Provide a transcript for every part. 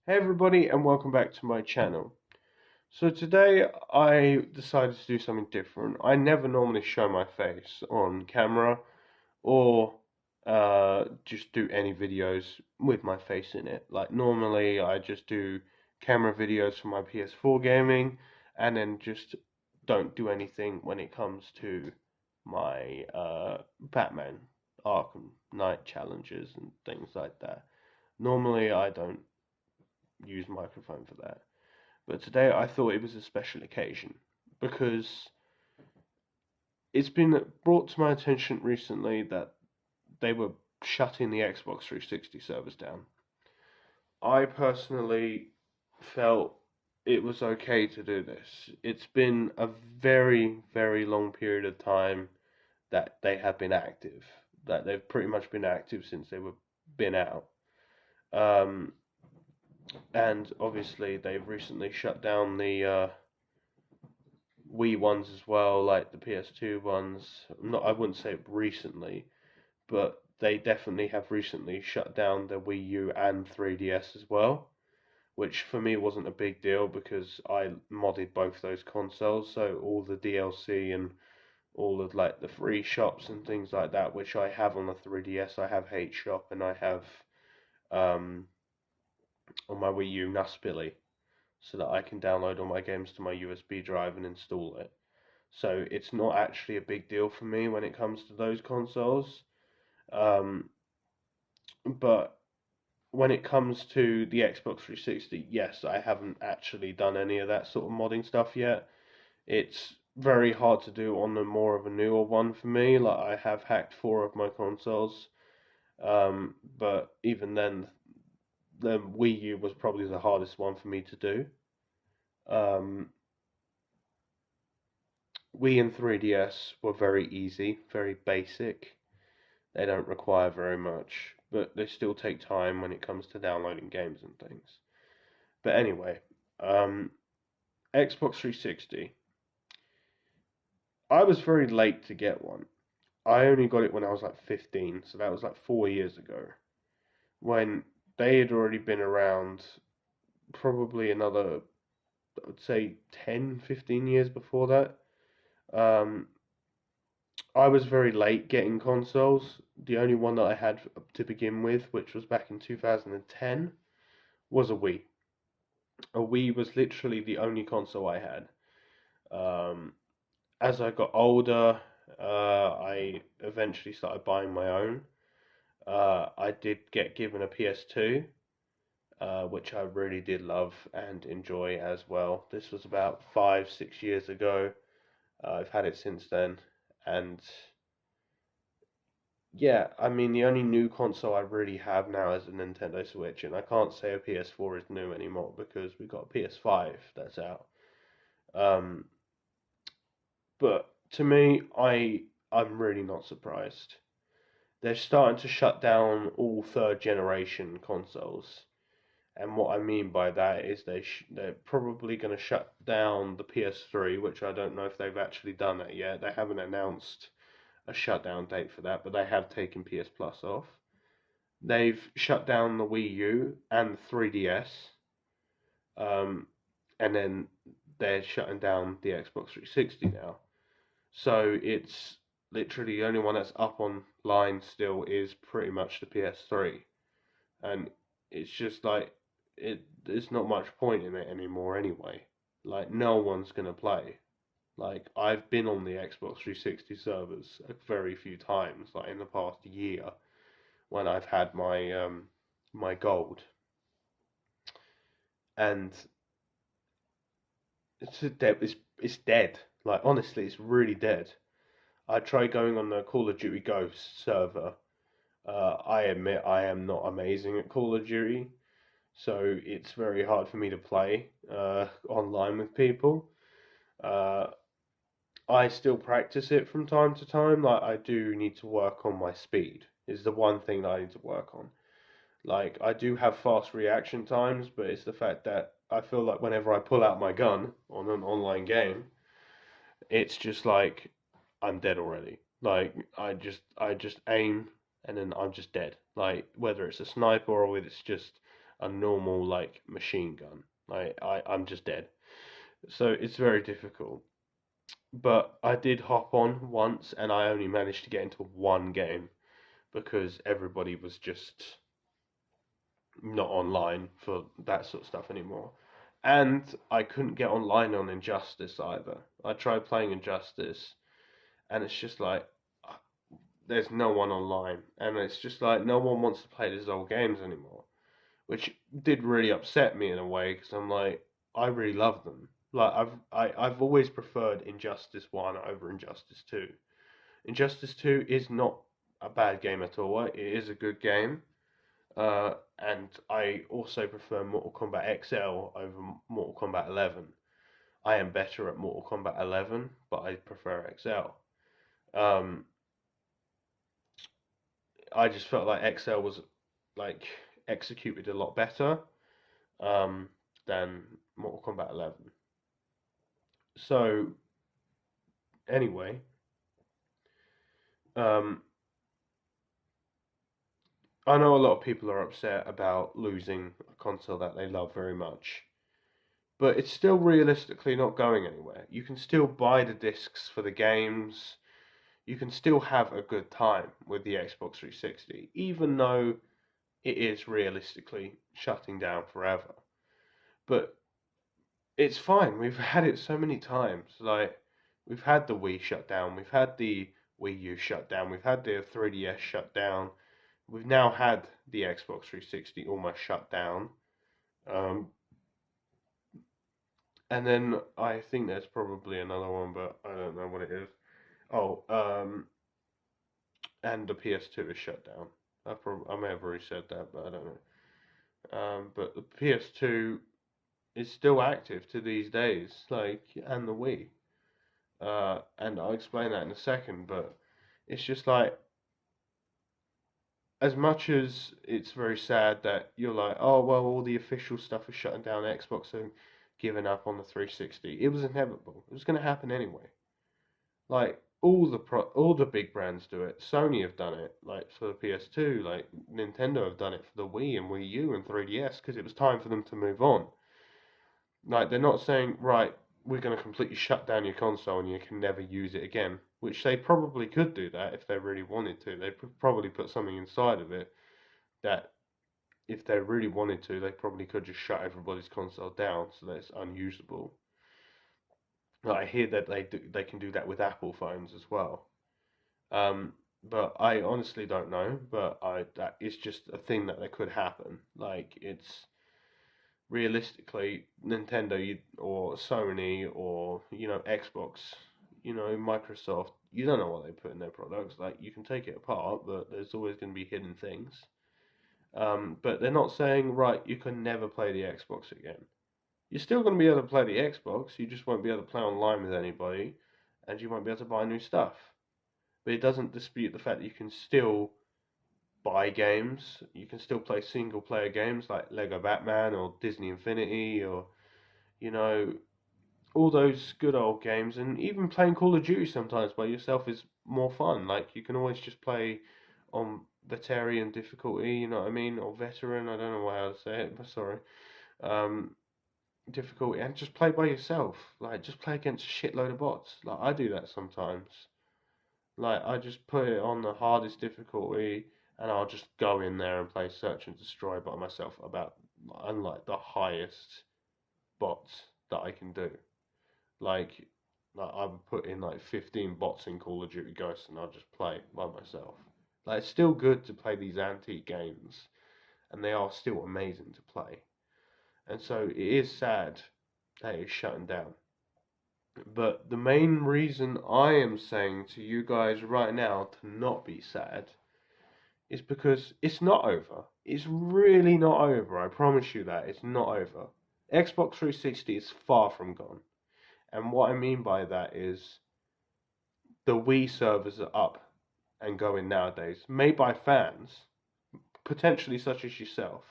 Hey everybody, and welcome back to my channel. So today I decided to do something different. I never normally show my face on camera or just do any videos with my face in it. Like normally I just do camera videos for my PS4 gaming and then just don't do anything when it comes to my Batman Arkham Knight challenges and things like that. Normally I don't use microphone for that. But today I thought it was a special occasion because it's been brought to my attention recently that they were shutting the Xbox 360 servers down. I personally felt it was okay to do this. It's been a very, very long period of time that they have been active, that they've pretty much been active since they were been out. Um, and obviously they've recently shut down the Wii ones as well, like the PS2 ones. Not, I wouldn't say recently, but they definitely have recently shut down the Wii U and 3DS as well, which for me wasn't a big deal because I modded both those consoles, so all the DLC and all of like the free shops and things like that, which I have on the 3DS. I have Hate Shop and I have um, on my Wii U Nuspilly, so that I can download all my games to my USB drive and install it. So it's not actually a big deal for me when it comes to those consoles. Um, but when it comes to the Xbox 360, yes, I haven't actually done any of that sort of modding stuff yet. It's very hard to do on the more of a newer one for me. Like I have hacked four of my consoles, but even then, the Wii U was probably the hardest one for me to do. Um, Wii and 3DS were very easy, very basic. They don't require very much, but they still take time when it comes to downloading games and things. But anyway, um, Xbox 360. I was very late to get one. I only got it when I was like 15, so that was like 4 years ago. When they had already been around probably another, I would say 10, 15 years before that. Um, I was very late getting consoles. The only one that I had to begin with, which was back in 2010, was a Wii. A Wii was literally the only console I had. Um, as I got older, I eventually started buying my own. I did get given a PS2, which I really did love and enjoy as well. This was about 5, 6 years ago. I've had it since then, and yeah, I mean the only new console I really have now is a Nintendo Switch, and I can't say a PS4 is new anymore because we got a PS5 that's out. Um, But to me, I'm really not surprised. They're starting to shut down all third generation consoles. And what I mean by that is they're probably going to shut down the PS3, which I don't know if they've actually done that yet. They haven't announced a shutdown date for that, but they have taken PS Plus off. They've shut down the Wii U and the 3DS, um, and then they're shutting down the Xbox 360 now. So it's literally the only one that's up online still is pretty much the PS3, and it's just like there's not much point in it anymore anyway. Like no one's gonna play. Like I've been on the Xbox 360 servers a very few times, like in the past year when I've had my gold, and it's dead. Like honestly, it's really dead. I tried going on the Call of Duty Ghosts server. I admit I am not amazing at Call of Duty, so it's very hard for me to play online with people. Uh, I still practice it from time to time. Like I do need to work on my speed. Is the one thing that I need to work on. Like I do have fast reaction times, but it's the fact that I feel like whenever I pull out my gun on an online game, it's just like I'm dead already. Like I just aim and then I'm just dead. Like whether it's a sniper or whether it's just a normal like machine gun. I'm just dead. So it's very difficult. But I did hop on once and I only managed to get into one game because everybody was just not online for that sort of stuff anymore. And I couldn't get online on Injustice either. I tried playing Injustice and it's just like there's no one online and it's just like no one wants to play these old games anymore, which did really upset me in a way because I'm like I really love them. Like I've always preferred Injustice 1 over Injustice 2. Injustice 2 is not a bad game at all. It is a good game. And I also prefer Mortal Kombat XL over Mortal Kombat 11. I am better at Mortal Kombat 11, but I prefer XL. Um, I just felt like XL was like executed a lot better um, than Mortal Kombat 11. So anyway, um, I know a lot of people are upset about losing a console that they love very much, but it's still realistically not going anywhere. You can still buy the discs for the games. You can still have a good time with the Xbox 360, even though it is realistically shutting down forever. But it's fine. We've had it so many times. Like we've had the Wii shut down, we've had the Wii U shut down, we've had the 3DS shut down. We've now had the Xbox 360 almost shut down. Um, and then I think there's probably another one, but I don't know what it is. Oh, and the PS2 is shut down. I may have already said that, but I don't know. But the PS2 is still active to these days, like, and the Wii. And I'll explain that in a second, but it's just like, as much as it's very sad that you're like, oh, well, all the official stuff is shutting down, Xbox and giving up on the 360, it was inevitable. It was going to happen anyway. Like, all the big brands do it. Sony have done it, like, for the PS2, like, Nintendo have done it for the Wii and Wii U and 3DS, because it was time for them to move on. Like they're not saying, right, we're going to completely shut down your console and you can never use it again. Which they probably could do that if they really wanted to. They probably put something inside of it that, if they really wanted to, they probably could just shut everybody's console down so that it's unusable. Like, I hear that they can do that with Apple phones as well. Um, but I honestly don't know. But that is just a thing that could happen. Like it's realistically Nintendo or Sony or Xbox, Microsoft, you don't know what they put in their products. Like you can take it apart, but there's always going to be hidden things. But they're not saying, right, you can never play the Xbox again. You're still going to be able to play the Xbox. You just won't be able to play online with anybody, and you won't be able to buy new stuff. But it doesn't dispute the fact that you can still buy games. You can still play single player games like Lego Batman or Disney Infinity or you know all those good old games, and even playing Call of Duty sometimes by yourself is more fun. Like you can always just play on Veteran difficulty, you know what I mean, or Veteran. I don't know how to say it, but sorry. Um, Difficulty and just play by yourself. Like just play against a shitload of bots. Like I do that sometimes. Like I just put it on the hardest difficulty and I'll just go in there and play Search and Destroy by myself about unlike the highest bots that I can do. Like I would put in like 15 bots in Call of Duty Ghosts and I'll just play by myself. Like it's still good to play these antique games and they are still amazing to play. And so it is sad that it's shutting down. But the main reason I am saying to you guys right now to not be sad is because it's not over. It's really not over. I promise you that. It's not over. Xbox 360 is far from gone. And what I mean by that is the Wii servers are up and going nowadays, made by fans, potentially such as yourself,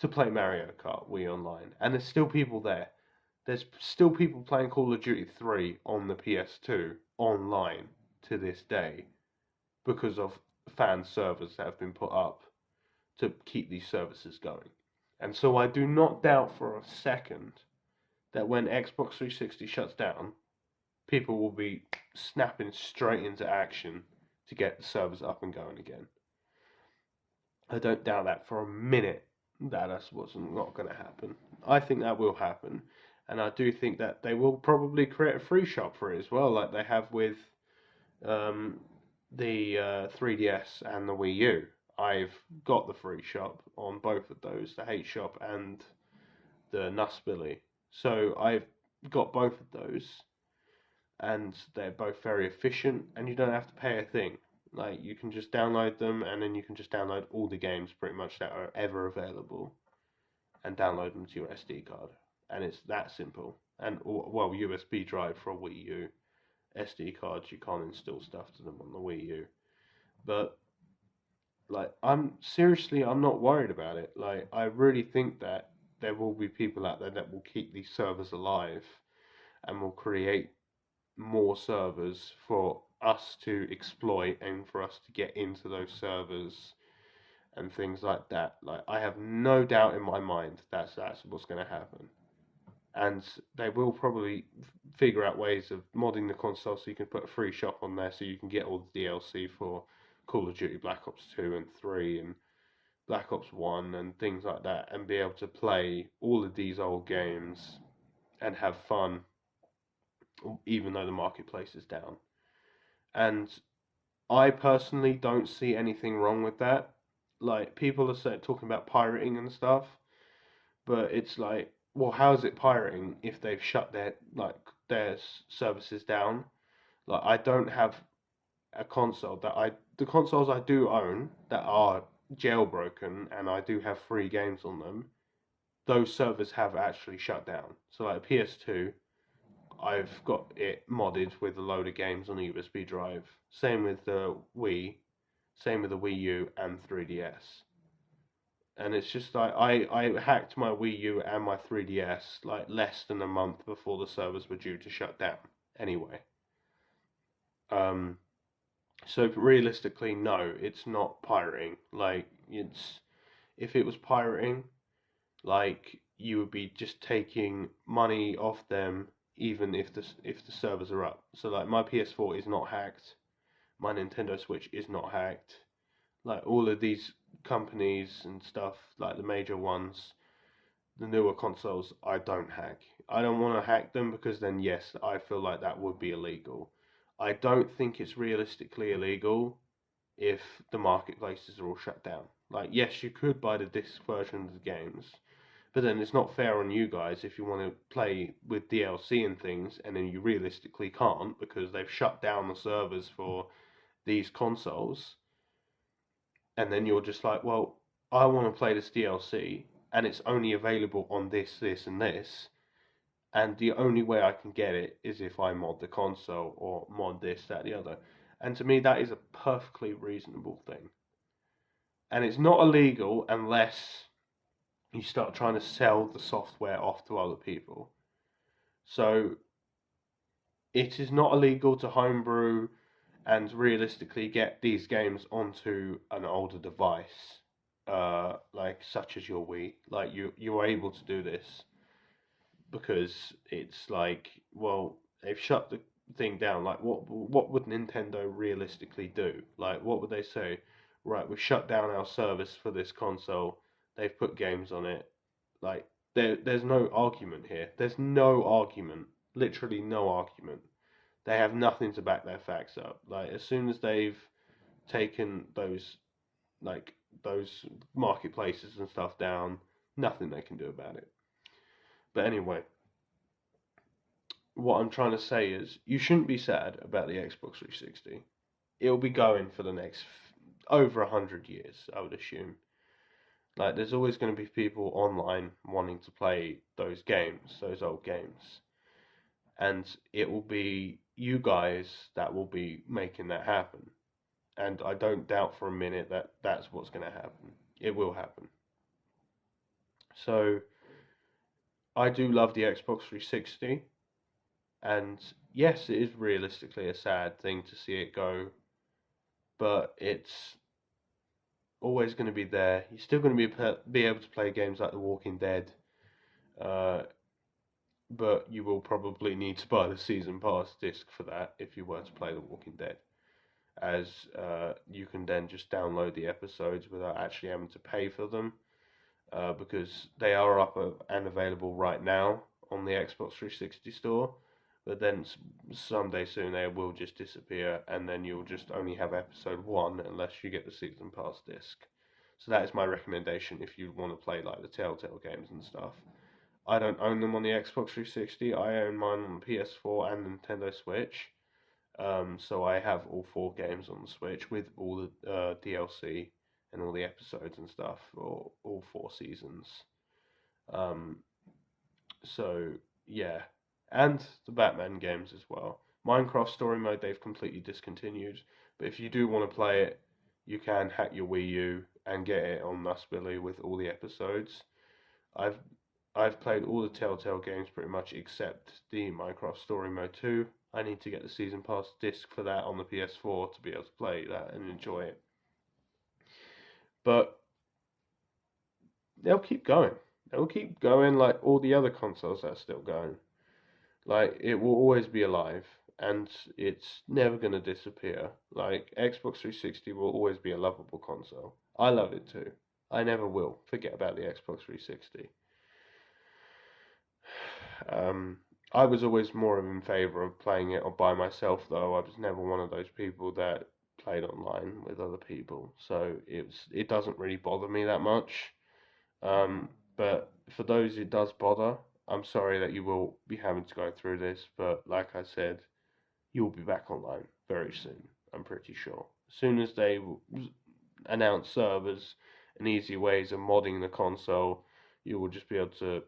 to play Mario Kart Wii Online. And there's still people there. There's still people playing Call of Duty 3 on the PS2 online to this day because of fan servers that have been put up to keep these services going. And so I do not doubt for a second that when Xbox 360 shuts down, people will be snapping straight into action to get the servers up and going again. I don't doubt that for a minute that that's what's not going to happen. I think that will happen, and I do think that they will probably create a free shop for it as well, like they have with um, the 3DS and the Wii U. I've got the free shop on both of those, the Hate Shop and the Nusbilly. So I've got both of those, and they're both very efficient, and you don't have to pay a thing. Like you can just download them, and then you can just download all the games pretty much that are ever available, and download them to your SD card, and it's that simple. And well, USB drive for a Wii U, SD cards you can't install stuff to them on the Wii U, but like I'm not worried about it. Like I really think that there will be people out there that will keep these servers alive and will create more servers for us to exploit and for us to get into those servers and things like that. Like I have no doubt in my mind that's what's going to happen. And they will probably figure out ways of modding the console so you can put a free shop on there so you can get all the DLC for Call of Duty Black Ops 2 and 3 and Black Ops 1 and things like that, and be able to play all of these old games and have fun even though the marketplace is down. And I personally don't see anything wrong with that. Like people are talking about pirating and stuff, but it's like, well, how is it pirating if they've shut their services down? Like I don't have a console that I the consoles I do own that are jailbroken and I do have free games on them. Those servers have actually shut down. So like PS2, I've got it modded with a load of games on a USB drive. Same with the Wii, same with the Wii U and 3DS. And it's just like I hacked my Wii U and my 3DS like less than a month before the servers were due to shut down. Anyway, um, so realistically, no, it's not pirating. Like it's if it was pirating, like you would be just taking money off them even if the servers are up. So like my PS4 is not hacked, my Nintendo Switch is not hacked. Like all of these companies and stuff, like the major ones, the newer consoles, I don't hack. I don't want to hack them because then yes, I feel like that would be illegal. I don't think it's realistically illegal if the marketplaces are all shut down. Like yes, you could buy the disc version of the games, but then it's not fair on you guys if you want to play with DLC and things, and then you realistically can't because they've shut down the servers for these consoles, and then you're just like, well, I want to play this DLC, and it's only available on this, this, and this, and the only way I can get it is if I mod the console or mod this, that, the other. And to me, that is a perfectly reasonable thing. And it's not illegal unless you start trying to sell the software off to other people. So it is not illegal to homebrew and realistically get these games onto an older device, like such as your Wii. Like you're able to do this because it's like, well, they've shut the thing down. Like what would Nintendo realistically do? Like what would they say? Right, we've shut down our service for this console. They've put games on it. Like there's no argument here. There's no argument. Literally no argument. They have nothing to back their facts up. Like as soon as they've taken like those marketplaces and stuff down, nothing they can do about it. But anyway, what I'm trying to say is you shouldn't be sad about the Xbox 360. It'll be going for the next over 100 years, I would assume. Like there's always going to be people online wanting to play those games, those old games. And it will be you guys that will be making that happen. And I don't doubt for a minute that that's what's going to happen. It will happen. So I do love the Xbox 360, and yes, it is realistically a sad thing to see it go, but it's always going to be there. You're still going to be able to play games like The Walking Dead, uh, but you will probably need to buy the season pass disc for that if you were to play The Walking Dead, as you can then just download the episodes without actually having to pay for them, because they are up and available right now on the Xbox 360 store. But then someday soon they will just disappear, and then you'll just only have episode one unless you get the season pass disc. So that is my recommendation if you want to play like the Telltale games and stuff. I don't own them on the Xbox 360. I own mine on the PS4 and Nintendo Switch. So I have all 4 games on the Switch with all the DLC and all the episodes and stuff for all 4 seasons. Um, so yeah, and the Batman games as well. Minecraft Story Mode they've completely discontinued, but if you do want to play it, you can hack your Wii U and get it on Nusbilly with all the episodes. I've I've played all the Telltale games pretty much except the Minecraft Story Mode 2. I need to get the Season Pass disc for that on the PS4 to be able to play that and enjoy it. But they'll keep going. They'll keep going like all the other consoles that are still going. Like it will always be alive and it's never going to disappear. Like Xbox 360 will always be a lovable console. I love it too. I never will forget about the Xbox 360. Um, I was always more in favor of playing it by myself, though. I was never one of those people that played online with other people, so it doesn't really bother me that much. But for those it does bother, I'm sorry that you will be having to go through this. But like I said, you'll be back online very soon. I'm pretty sure. As soon as they announce servers and easy ways of modding the console, you will just be able to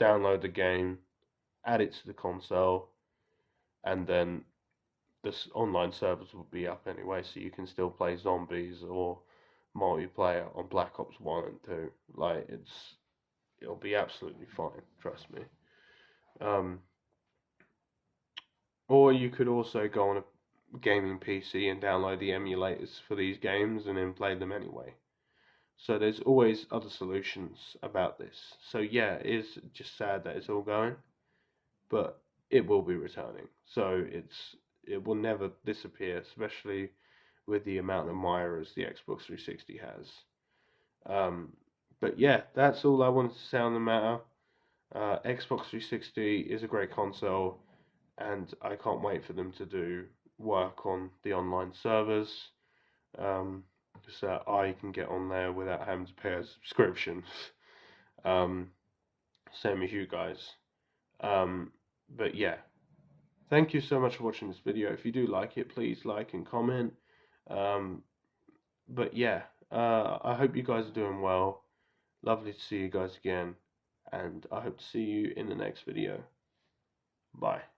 download the game, add it to the console, and then this online servers will be up anyway, so you can still play zombies or multiplayer on Black Ops 1 and 2. Like it'll be absolutely fine, trust me. Um, or you could also go on a gaming PC and download the emulators for these games and then play them anyway. So there's always other solutions about this. So yeah, it is just sad that it's all going, but it will be returning. So it will never disappear, especially with the amount of admirers the Xbox 360 has. But yeah, that's all I wanted to say on the matter. Xbox 360 is a great console, and I can't wait for them to do work on the online servers, so that I can get on there without having to pay a subscription. Um, Same as you guys. But yeah, thank you so much for watching this video. If you do like it, please like and comment. Um, but yeah, I hope you guys are doing well. Lovely to see you guys again, and I hope to see you in the next video. Bye.